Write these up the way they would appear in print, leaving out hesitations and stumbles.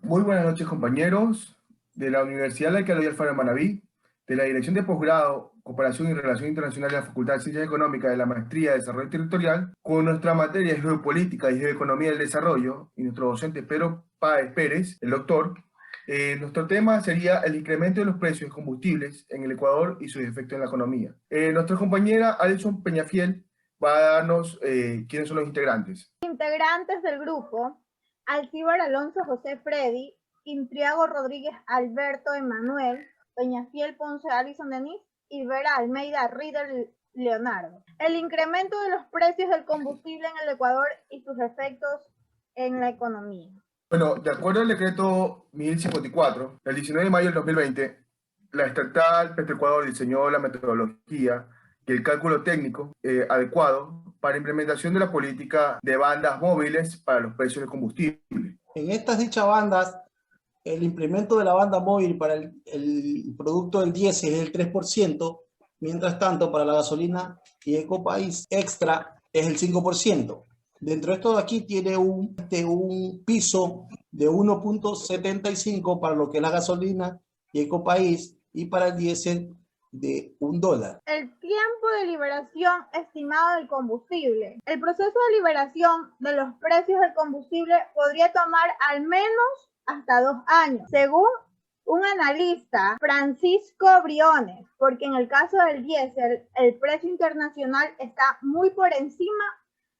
Muy buenas noches, compañeros de la Universidad Laica Loyola Alfaro de Manabí, de la Dirección de Posgrado, Cooperación y Relación Internacional de la Facultad de Ciencias Económicas de la Maestría de Desarrollo Territorial, con nuestra materia de Geopolítica y Geoeconomía del Desarrollo, y nuestro docente Pedro Páez Pérez, el doctor. Nuestro tema sería el incremento de los precios de combustibles en el Ecuador y sus efectos en la economía. Nuestra compañera Alison Peñafiel va a darnos quiénes son los integrantes. Integrantes del grupo: Alcibar Alonso José Freddy, Intriago Rodríguez Alberto Emanuel, Peñafiel Ponce Alison Denis y Vera Almeida Rieder Leonardo. El incremento de los precios del combustible en el Ecuador y sus efectos en la economía. Bueno, de acuerdo al decreto 1054, el 19 de mayo del 2020, la estatal Petroecuador diseñó la metodología y el cálculo técnico adecuado para implementación de la política de bandas móviles para los precios del combustible. En estas dichas bandas, el incremento de la banda móvil para el producto del diésel es el 3%, mientras tanto para la gasolina y Ecopaís Extra es el 5%. Dentro de esto de aquí tiene un piso de 1.75 para lo que es la gasolina y Ecopaís, y para el diésel de $1. El tiempo de liberación estimado del combustible. El proceso de liberación de los precios del combustible podría tomar al menos hasta 2 años, según un analista, Francisco Briones, porque en el caso del diésel, el precio internacional está muy por encima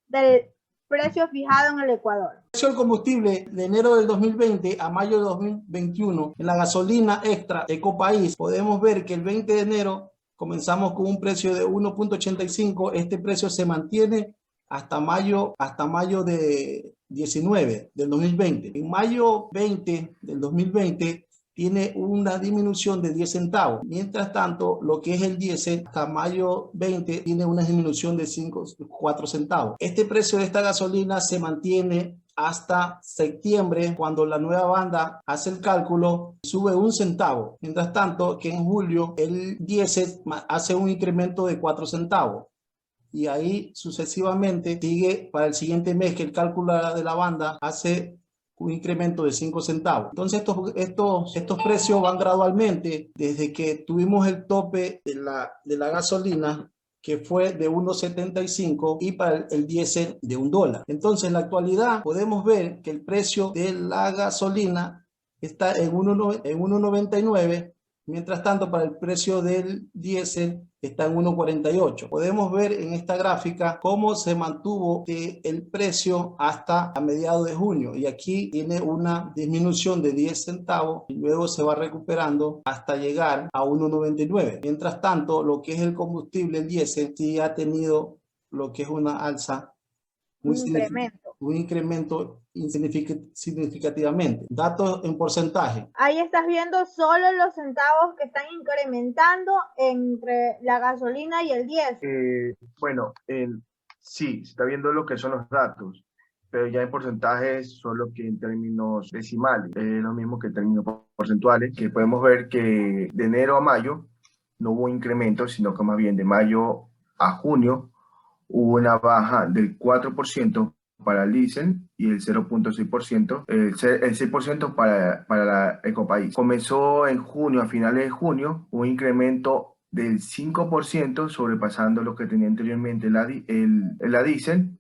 del precio fijado en el Ecuador. El precio del combustible de enero del 2020 a mayo de 2021, en la gasolina Extra Ecopaís, podemos ver que el 20 de enero comenzamos con un precio de 1.85. Este precio se mantiene hasta mayo de 19 del 2020. En mayo 20 del 2020 tiene una disminución de 10 centavos. Mientras tanto, lo que es el diésel, hasta mayo 20 tiene una disminución de 4 centavos. Este precio de esta gasolina se mantiene hasta septiembre, cuando la nueva banda hace el cálculo, sube 1 centavo. Mientras tanto, que en julio el diésel hace un incremento de 4 centavos. Y ahí sucesivamente sigue para el siguiente mes, que el cálculo de la banda hace un incremento de 5 centavos. Entonces estos precios van gradualmente desde que tuvimos el tope de la gasolina, que fue de 1.75, y para el diésel de $1. Entonces en la actualidad podemos ver que el precio de la gasolina está en 1.99, mientras tanto para el precio del diésel está en 1.48. Podemos ver en esta gráfica cómo se mantuvo el precio hasta a mediados de junio, y aquí tiene una disminución de 10 centavos y luego se va recuperando hasta llegar a 1.99. Mientras tanto, lo que es el combustible, el diésel, sí ha tenido lo que es una alza, un incremento significativamente. Datos en porcentaje. Ahí estás viendo solo los centavos que están incrementando entre la gasolina y el diésel. Sí, se está viendo lo que son los datos, pero ya en porcentajes, solo que en términos decimales, es lo mismo que en términos porcentuales, que podemos ver que de enero a mayo no hubo incremento, sino que más bien de mayo a junio hubo una baja del 4% para el diésel y el 0.6%, el 6% para la Ecopaís. Comenzó en junio, a finales de junio, un incremento del 5%, sobrepasando lo que tenía anteriormente la diésel,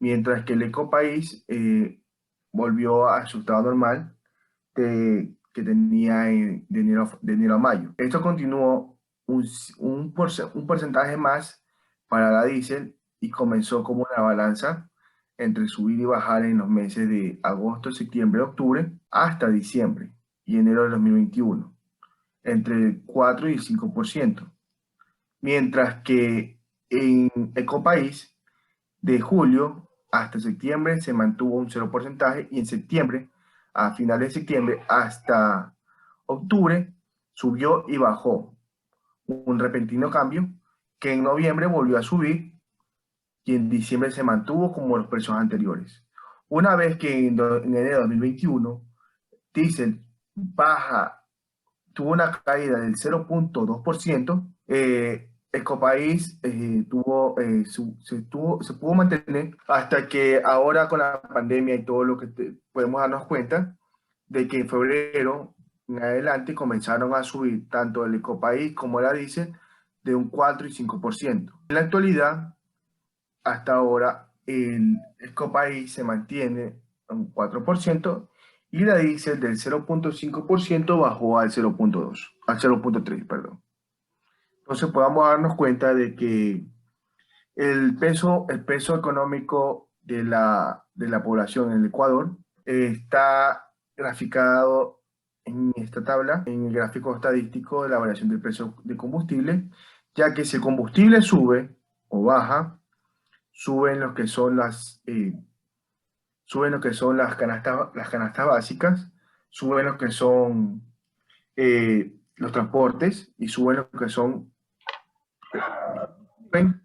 mientras que el Ecopaís volvió a su estado normal que tenía de enero a mayo. Esto continuó un porcentaje más para la diésel y comenzó como una balanza entre subir y bajar en los meses de agosto, septiembre, octubre, hasta diciembre y enero de 2021, entre el 4 y el 5%. Mientras que en Ecopaís, de julio hasta septiembre se mantuvo un 0%, y en septiembre, a finales de septiembre hasta octubre, subió y bajó. Un repentino cambio que en noviembre volvió a subir y en diciembre se mantuvo como los precios anteriores. Una vez que en enero de 2021 diésel tuvo una caída del 0.2%, Ecopaís se pudo mantener hasta que ahora, con la pandemia y todo lo que podemos darnos cuenta, de que en febrero en adelante comenzaron a subir tanto el Ecopaís como la diésel de un 4 y 5%. En la actualidad, hasta ahora, el Ecopaís se mantiene en un 4% y la diésel del 0.5% bajó al 0.2, al 0.3, perdón. Entonces podamos darnos cuenta de que el peso económico de la población en el Ecuador está graficado en esta tabla, en el gráfico estadístico de la variación del precio de combustible, ya que si el combustible sube o baja, suben lo que son las canastas básicas, suben lo que son los transportes y suben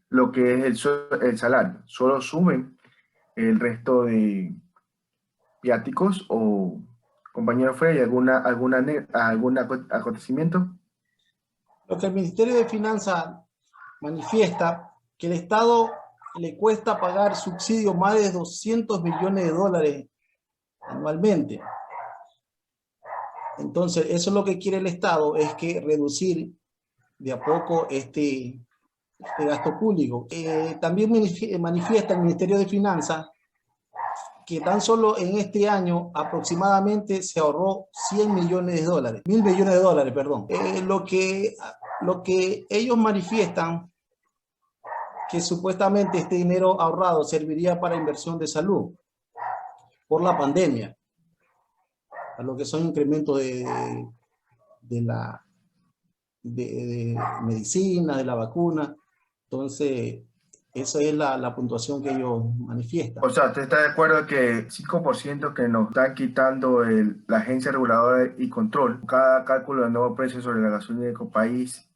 lo que es el salario. Solo suben el resto de viáticos o compañero Frey, algún acontecimiento. Lo que el Ministerio de Finanzas manifiesta que el Estado le cuesta pagar subsidios más de 200 millones de dólares anualmente. Entonces, eso es lo que quiere el Estado, es que reducir de a poco este gasto público. También manifiesta el Ministerio de Finanzas que tan solo en este año aproximadamente se ahorró 100 millones de dólares, 1.000 millones de dólares, perdón. Lo que ellos manifiestan que supuestamente este dinero ahorrado serviría para inversión de salud por la pandemia, a lo que son incrementos de medicina, de la vacuna. Entonces, esa es la puntuación que ellos manifiestan. O sea, ¿usted está de acuerdo que 5% que nos están quitando la Agencia Reguladora y Control, cada cálculo de nuevo precio sobre la gasolina de Ecopaís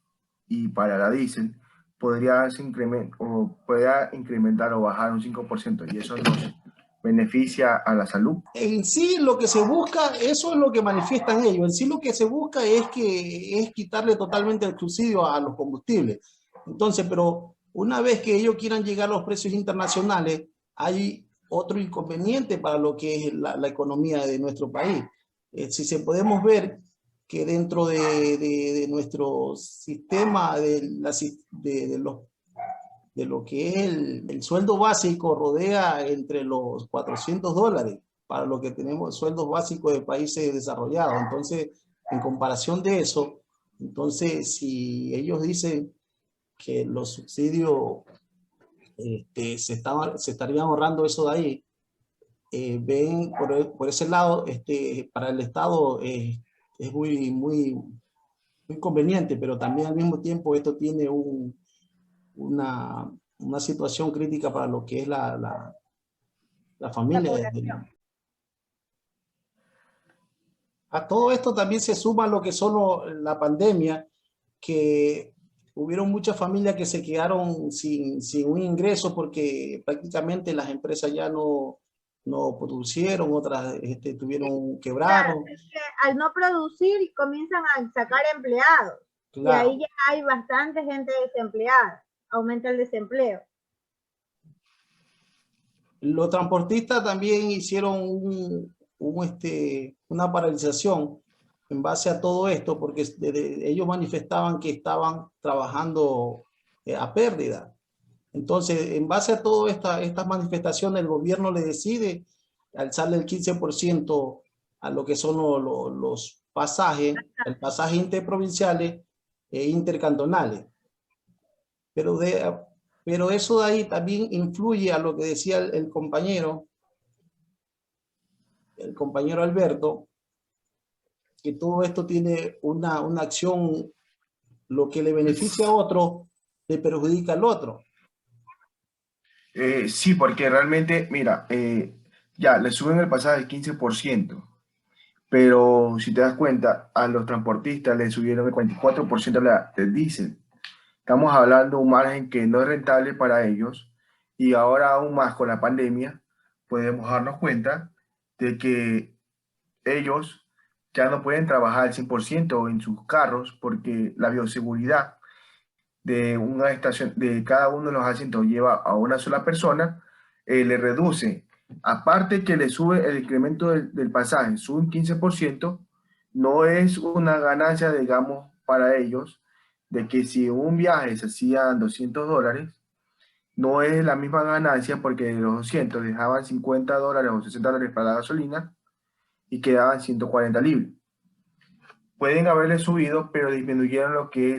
y para la diésel, podría incrementar o bajar un 5%, y eso nos beneficia a la salud? En sí, lo que se busca, eso es lo que manifiestan ellos. En sí, lo que se busca es quitarle totalmente el subsidio a los combustibles. Entonces, pero una vez que ellos quieran llegar a los precios internacionales, hay otro inconveniente para lo que es la economía de nuestro país. Si podemos ver que dentro de nuestro sistema de lo que es el sueldo básico rodea entre los 400 dólares para lo que tenemos sueldos básicos de países desarrollados. Entonces, en comparación de eso, entonces si ellos dicen que los subsidios se estarían ahorrando eso de ahí, ven por ese lado, para el Estado es muy conveniente, pero también al mismo tiempo esto tiene una situación crítica para lo que es la familia. A todo esto también se suma lo que son la pandemia, que hubieron muchas familias que se quedaron sin un ingreso porque prácticamente las empresas ya no producieron, otras quebraron. Claro, es que al no producir comienzan a sacar empleados. Claro. Y ahí ya hay bastante gente desempleada, aumenta el desempleo. Los transportistas también hicieron una paralización en base a todo esto, porque ellos manifestaban que estaban trabajando a pérdida. Entonces, en base a todas estas manifestaciones, el gobierno le decide alzarle el 15% a lo que son los pasajes, el pasaje interprovinciales e intercantonales. Pero eso de ahí también influye a lo que decía el compañero Alberto, que todo esto tiene una acción, lo que le beneficia a otro, le perjudica al otro. Sí, porque realmente, mira, ya le suben el pasaje del 15%, pero si te das cuenta, a los transportistas le subieron el 44% del diésel. Estamos hablando de un margen que no es rentable para ellos, y ahora aún más con la pandemia podemos darnos cuenta de que ellos ya no pueden trabajar al 100% en sus carros porque la bioseguridad de cada uno de los asientos lleva a una sola persona, le reduce Aparte que le sube el incremento del pasaje, sube un 15%, no es una ganancia, digamos, para ellos, de que si un viaje se hacía $200, no es la misma ganancia porque de los 200 dejaban $50 o $60 para la gasolina y quedaban 140 libres. Pueden haberle subido, pero disminuyeron lo que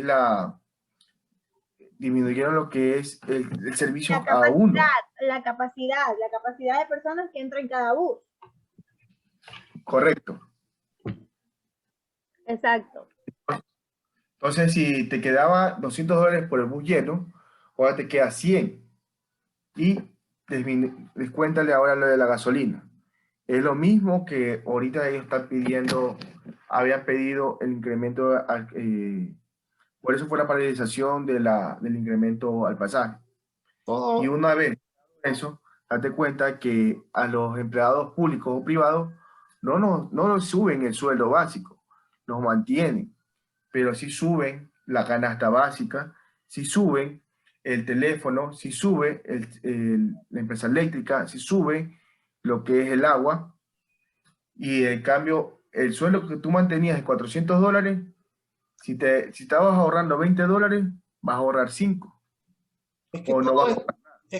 es el servicio a uno. La capacidad de personas que entran en cada bus. Correcto. Exacto. Entonces, si te quedaba $200 por el bus lleno, ahora te queda 100. Y descuéntale ahora lo de la gasolina. Es lo mismo que ahorita ellos están pidiendo, habían pedido el incremento, por eso fue la paralización del incremento al pasaje. Y una vez eso, date cuenta que a los empleados públicos o privados no nos suben el sueldo básico, nos mantienen, pero sí suben la canasta básica, sí suben el teléfono, sí sube la empresa eléctrica, sí sube lo que es el agua, y en cambio el sueldo que tú mantenías de $400, si estabas ahorrando $20, vas a ahorrar 5. Es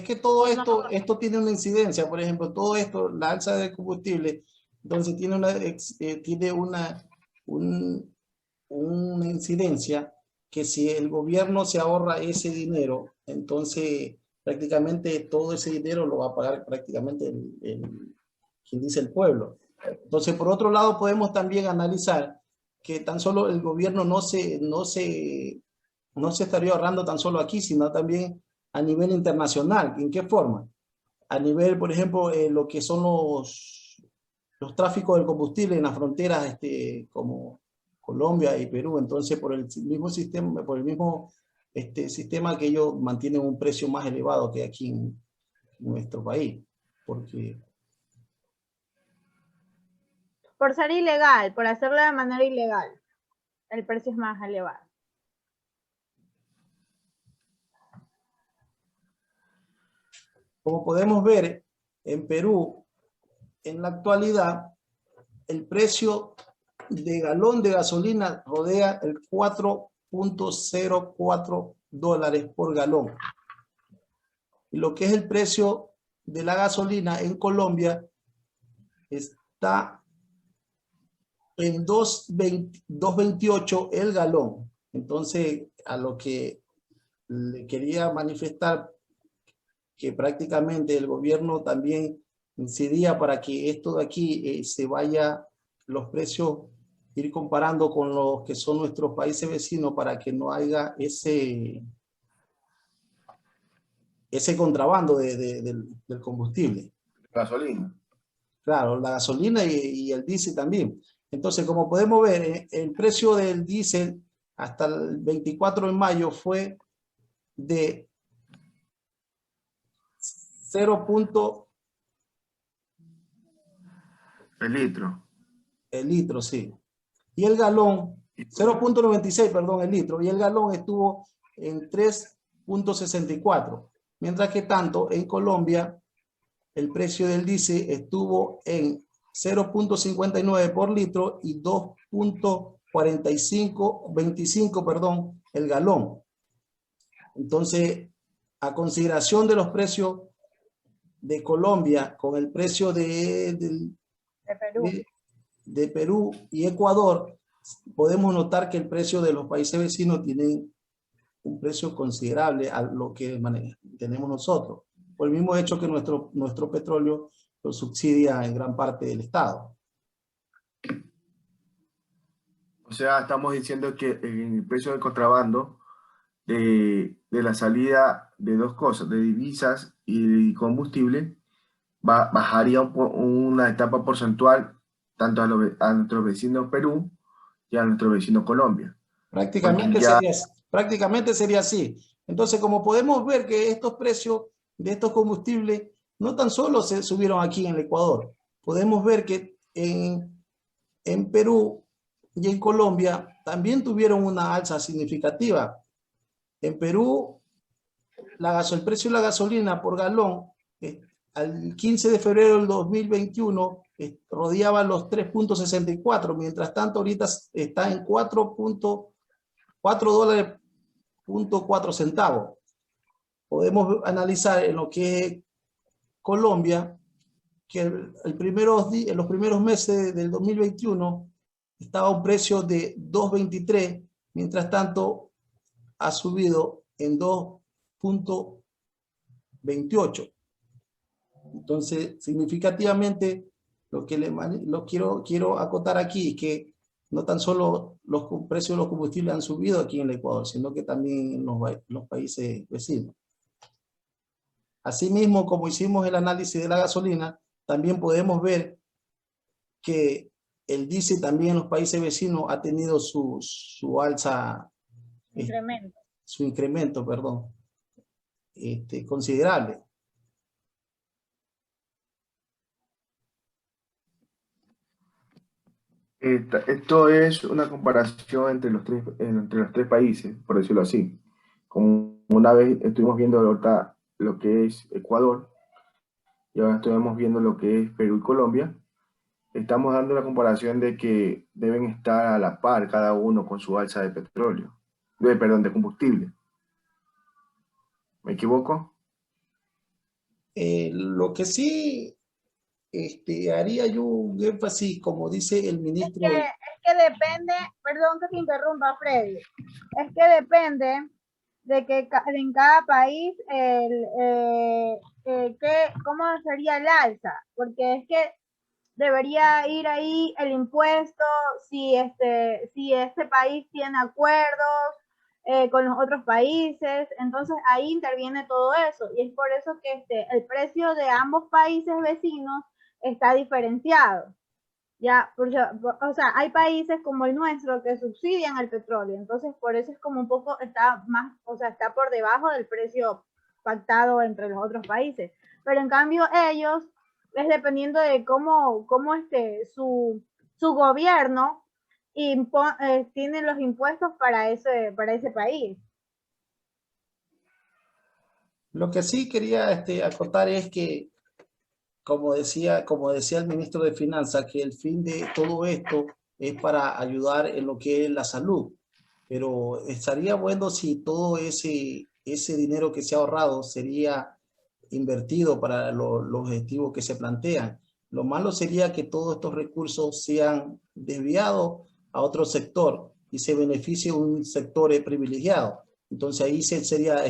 que todo esto tiene una incidencia. Por ejemplo, todo esto, la alza del combustible, entonces tiene una incidencia que si el gobierno se ahorra ese dinero, entonces prácticamente todo ese dinero lo va a pagar prácticamente quien dice el pueblo. Entonces, por otro lado, podemos también analizar que tan solo el gobierno no se estaría ahorrando tan solo aquí, sino también a nivel internacional. ¿En qué forma? A nivel, por ejemplo, lo que son los tráficos del combustible en las fronteras como Colombia y Perú. Entonces, por el mismo sistema que ellos mantienen un precio más elevado que aquí en nuestro país. Porque por ser ilegal, por hacerlo de manera ilegal, el precio es más elevado. Como podemos ver, en Perú, en la actualidad, el precio de galón de gasolina rodea el 4.04 dólares por galón. Y lo que es el precio de la gasolina en Colombia está en 2.28 el galón. Entonces, a lo que le quería manifestar que prácticamente el gobierno también incidía para que esto de aquí se vaya, los precios, ir comparando con los que son nuestros países vecinos para que no haya ese contrabando del combustible. Gasolina. Claro, la gasolina y el diésel también. Entonces, como podemos ver, el precio del diésel hasta el 24 de mayo fue de 0. El litro. El litro, sí. Y el galón, 0.96, perdón, el litro. Y el galón estuvo en 3.64. Mientras que tanto, en Colombia, el precio del diésel estuvo en 0.59 por litro y 2.25, perdón, el galón. Entonces, a consideración de los precios de Colombia con el precio de Perú y Ecuador, podemos notar que el precio de los países vecinos tienen un precio considerable a lo que tenemos nosotros, por el mismo hecho que nuestro petróleo lo subsidia en gran parte del Estado. O sea, estamos diciendo que el precio del contrabando de la salida de dos cosas, de divisas y combustible, bajaría una etapa porcentual tanto a nuestros vecinos Perú y a nuestro vecino Colombia. Prácticamente sería así. Entonces, como podemos ver que estos precios de estos combustibles no tan solo se subieron aquí en el Ecuador, podemos ver que en Perú y en Colombia también tuvieron una alza significativa. En Perú, el precio de la gasolina por galón al 15 de febrero del 2021 rodeaba los 3.64, mientras tanto ahorita está en 4.4 dólares punto 4 centavos. Podemos analizar en lo que es Colombia, que en los primeros meses del 2021 estaba a un precio de 2.23, mientras tanto ha subido en 2.28. Entonces, significativamente, lo que quiero acotar aquí es que no tan solo los precios de los combustibles han subido aquí en el Ecuador, sino que también en los países vecinos. Asimismo, como hicimos el análisis de la gasolina, también podemos ver que el diésel también en los países vecinos ha tenido su alza, Incremento. su incremento, perdón, considerable. Esto es una comparación entre los tres países, por decirlo así. Como una vez estuvimos viendo ahorita lo que es Ecuador y ahora estamos viendo lo que es Perú y Colombia, estamos dando la comparación de que deben estar a la par cada uno con su alza de petróleo, de combustible. ¿Me equivoco? Lo que sí haría yo un énfasis, como dice el ministro. Es que depende, perdón que te interrumpa, Freddy, es que depende de que en cada país cómo sería el alza, porque es que debería ir ahí el impuesto, si este país tiene acuerdos con los otros países, entonces ahí interviene todo eso, y es por eso que el precio de ambos países vecinos está diferenciado. Ya, o sea, hay países como el nuestro que subsidian el petróleo, entonces por eso es como un poco, está más, o sea, está por debajo del precio pactado entre los otros países. Pero en cambio ellos, es dependiendo de cómo su gobierno tiene los impuestos para ese país. Lo que sí quería acotar es que, como decía el ministro de Finanzas, que el fin de todo esto es para ayudar en lo que es la salud. Pero estaría bueno si todo ese dinero que se ha ahorrado sería invertido para los objetivos que se plantean. Lo malo sería que todos estos recursos sean desviados a otro sector y se beneficie un sector privilegiado. Entonces ahí sería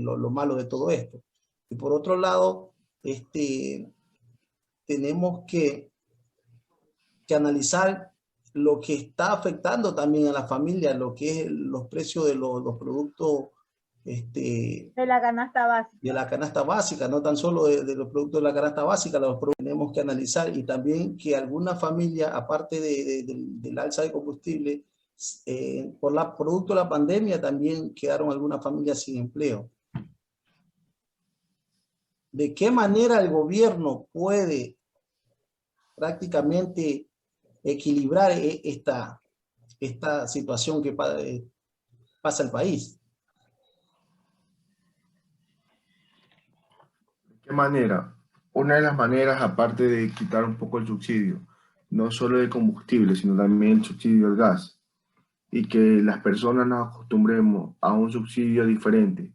lo malo de todo esto. Y por otro lado, tenemos que analizar lo que está afectando también a la familia, lo que es los precios de los productos de la canasta básica. De la canasta básica, no tan solo de los productos de la canasta básica, los tenemos que analizar, y también que alguna familia, aparte del alza de combustible, producto de la pandemia, también quedaron algunas familias sin empleo. ¿De qué manera el gobierno puede prácticamente equilibrar esta situación que pasa el país? ¿De qué manera? Una de las maneras, aparte de quitar un poco el subsidio, no solo de combustible, sino también el subsidio del gas, y que las personas nos acostumbremos a un subsidio diferente,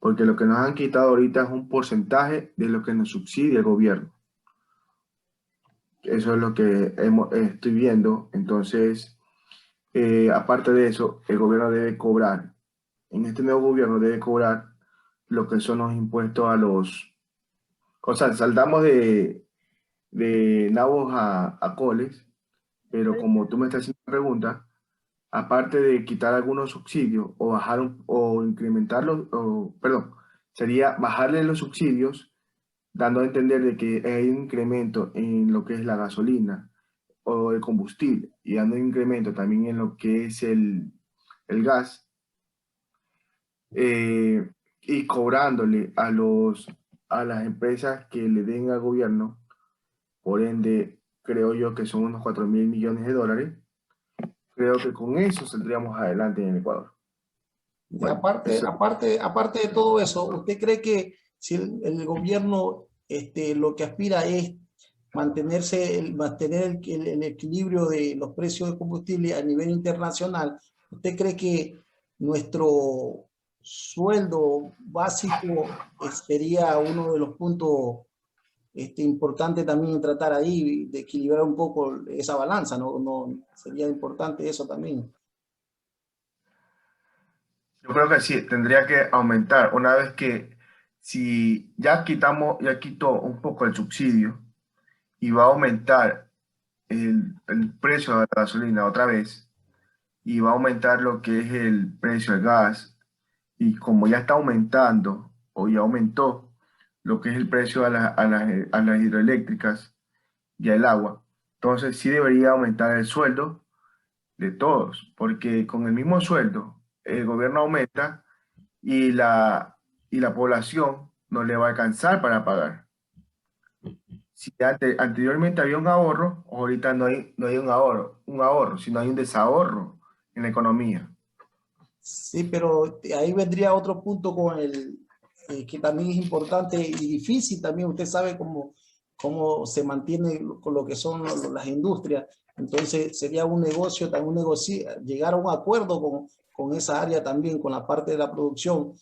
porque lo que nos han quitado ahorita es un porcentaje de lo que nos subsidia el gobierno. Eso es lo que estoy viendo. Entonces, aparte de eso, el gobierno debe cobrar, en este nuevo gobierno debe cobrar lo que son los impuestos a los, o sea, saltamos de nabos a coles, pero como tú me estás haciendo una pregunta, aparte de quitar algunos subsidios o bajar o incrementarlos, perdón, sería bajarle los subsidios, dando a entender de que hay un incremento en lo que es la gasolina o el combustible, y dando un incremento también en lo que es el gas, y cobrándole a las empresas que le den al gobierno, por ende, creo yo que son unos 4.000 millones de dólares. Creo que con eso saldríamos adelante en el Ecuador. Bueno, aparte de todo eso, ¿usted cree que si el gobierno lo que aspira es mantener el equilibrio de los precios de combustible a nivel internacional. ¿Usted cree que nuestro sueldo básico sería uno de los puntos importantes también en tratar ahí de equilibrar un poco esa balanza? ¿No sería importante eso también? Yo creo que sí, tendría que aumentar una vez que si ya quitó un poco el subsidio y va a aumentar el precio de la gasolina otra vez y va a aumentar lo que es el precio del gas y como ya está aumentando o ya aumentó lo que es el precio a las hidroeléctricas y al agua, entonces sí debería aumentar el sueldo de todos, porque con el mismo sueldo el gobierno aumenta y y la población no le va a alcanzar para pagar. Si anteriormente había un ahorro, ahorita no hay un ahorro, sino hay un desahorro en la economía. Sí, pero ahí vendría otro punto que también es importante y difícil también. Usted sabe cómo se mantiene con lo que son las industrias. Entonces sería un negocio, llegar a un acuerdo con esa área también, con la parte de la producción,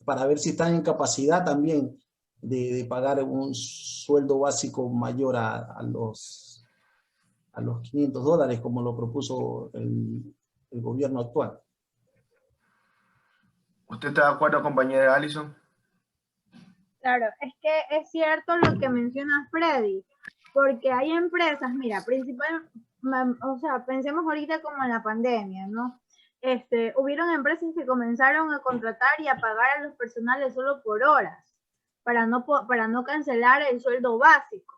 para ver si están en capacidad también de pagar un sueldo básico mayor a los $500, como lo propuso el gobierno actual. ¿Usted está de acuerdo, compañera Alison? Claro, es que es cierto lo que menciona Freddy, porque hay empresas, mira, o sea, pensemos ahorita como en la pandemia, ¿no? Hubieron empresas que comenzaron a contratar y a pagar a los personales solo por horas, para no cancelar el sueldo básico.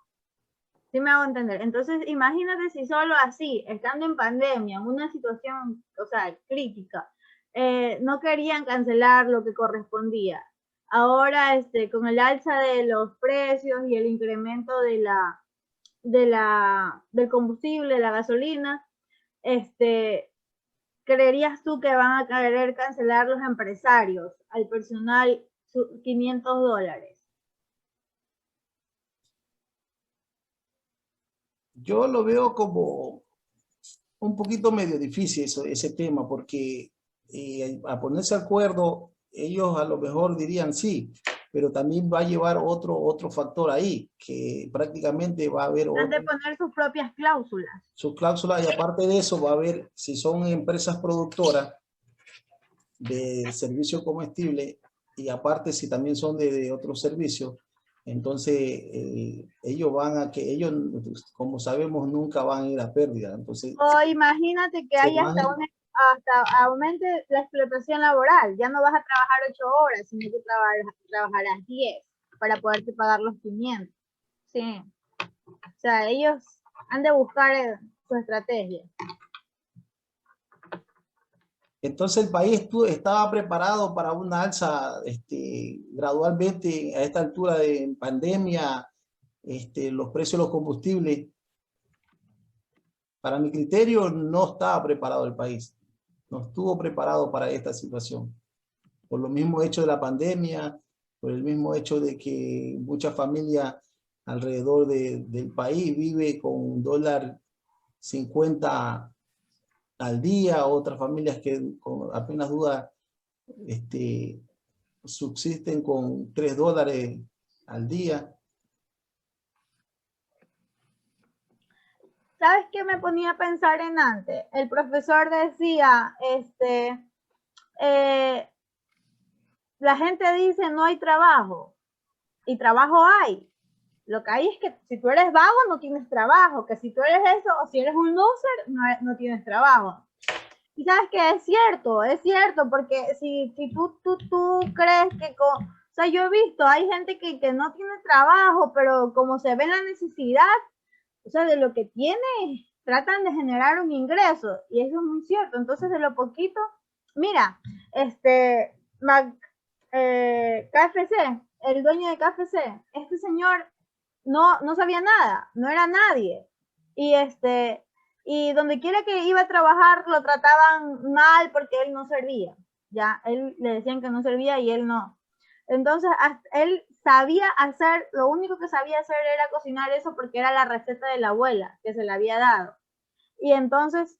¿Sí me hago entender? Entonces, imagínate si solo así, estando en pandemia, en una situación, o sea, crítica, no querían cancelar lo que correspondía. Ahora, con el alza de los precios y el incremento del combustible, de la gasolina, ¿creerías tú que van a querer cancelar los empresarios al personal $500? Yo lo veo como un poquito medio difícil ese tema, porque a ponerse de acuerdo, ellos a lo mejor dirían sí, pero también va a llevar otro factor ahí, que prácticamente va a haber Han de poner sus propias cláusulas. Sus cláusulas, y aparte de eso va a haber, si son empresas productoras de servicio comestible, y aparte si también son de otros servicios, entonces ellos, como sabemos, nunca van a ir a pérdida. Entonces, o imagínate que hay hasta aumente la explotación laboral. Ya no vas a trabajar 8 horas, sino que trabajarás 10 para poderte pagar los 500. Sí. O sea, ellos han de buscar su estrategia. Entonces el país estaba preparado para una alza gradualmente a esta altura de pandemia, los precios de los combustibles. Para mi criterio, no estaba preparado el país, no estuvo preparado para esta situación. Por lo mismo hecho de la pandemia, por el mismo hecho de que muchas familias alrededor del país vive con $1.50 al día, otras familias que con apenas duda subsisten con $3 al día. ¿Sabes qué me ponía a pensar en antes? El profesor decía, la gente dice no hay trabajo, y trabajo hay. Lo que hay es que si tú eres vago no tienes trabajo, que si tú eres eso o si eres un loser no tienes trabajo. Y sabes que es cierto, porque si tú crees que o sea, yo he visto, hay gente que no tiene trabajo, pero como se ve la necesidad, o sea, de lo que tiene, tratan de generar un ingreso, y eso es muy cierto. Entonces, de lo poquito, mira, KFC, el dueño de KFC, este señor no sabía nada, no era nadie, y donde quiera que iba a trabajar lo trataban mal porque él no servía, ya, él le decían que no servía y él no. Entonces, él sabía hacer, lo único que sabía hacer era cocinar eso porque era la receta de la abuela que se le había dado. Y entonces,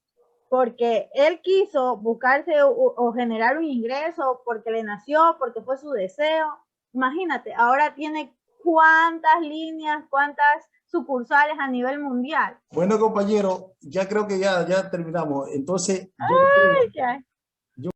porque él quiso buscarse o generar un ingreso, porque le nació, porque fue su deseo, imagínate, ahora tiene cuántas líneas, cuántas sucursales a nivel mundial. Bueno, compañero, ya creo que ya terminamos. Entonces, Ay, ¿qué hay?